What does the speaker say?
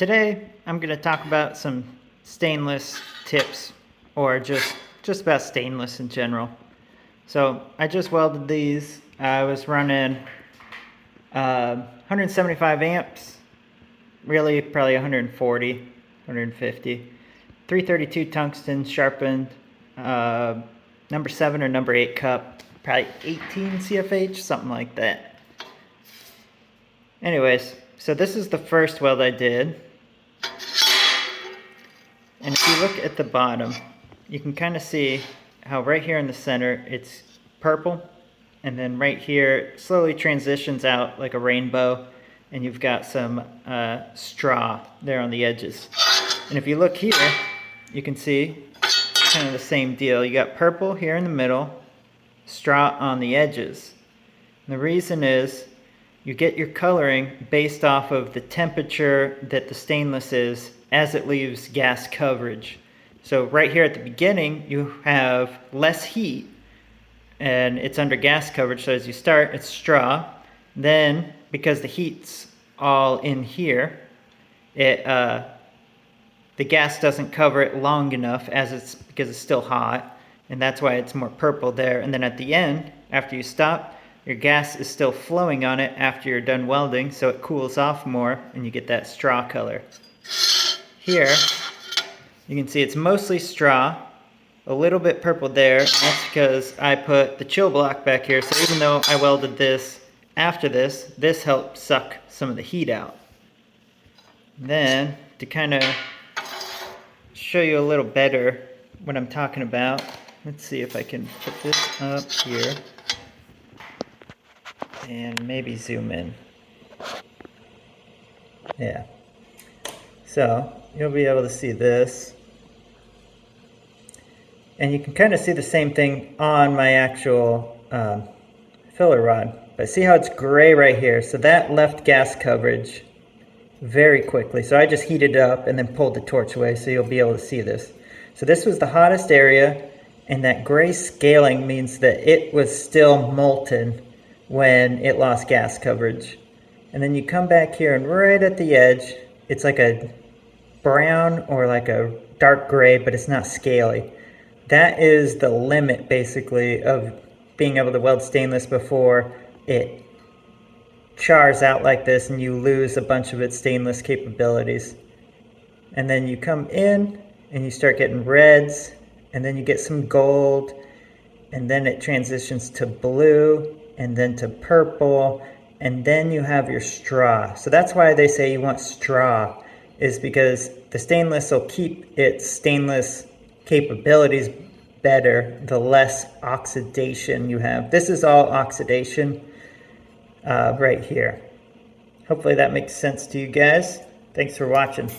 Today I'm going to talk about some stainless tips, or just about stainless in general. So I just welded these. I was running 175 amps, really probably 140, 150, 332 tungsten sharpened, number 7 or number 8 cup, probably 18 CFH, something like that. Anyways, so this is the first weld I did. And if you look at the bottom, you can kind of see how right here in the center it's purple, and then right here it slowly transitions out like a rainbow, and you've got some straw there on the edges. And if you look here, you can see kind of the same deal. You got purple here in the middle, straw on the edges. And the reason is you get your coloring based off of the temperature that the stainless is as it leaves gas coverage. So right here at the beginning, you have less heat and it's under gas coverage. So as you start, it's straw. Then, because the heat's all in here, the gas doesn't cover it long enough because it's still hot, and that's why it's more purple there. And then at the end, after you stop, your gas is still flowing on it after you're done welding, so it cools off more and you get that straw color. Here, you can see it's mostly straw, a little bit purple there. That's because I put the chill block back here, so even though I welded this after this helped suck some of the heat out. Then, to kind of show you a little better what I'm talking about, let's see if I can put this up here and maybe zoom in. Yeah. So you'll be able to see this. And you can kind of see the same thing on my actual filler rod. But see how it's gray right here? So that left gas coverage very quickly. So I just heated it up and then pulled the torch away so you'll be able to see this. So this was the hottest area, and that gray scaling means that it was still molten when it lost gas coverage. And then you come back here and right at the edge, it's like a brown or like a dark gray, but it's not scaly. That is the limit basically of being able to weld stainless before it chars out like this and you lose a bunch of its stainless capabilities. And then you come in and you start getting reds, and then you get some gold, and then it transitions to blue, and then to purple, and then you have your straw. So that's why they say you want straw, is because the stainless will keep its stainless capabilities better the less oxidation you have. This is all oxidation right here. Hopefully that makes sense to you guys. Thanks for watching.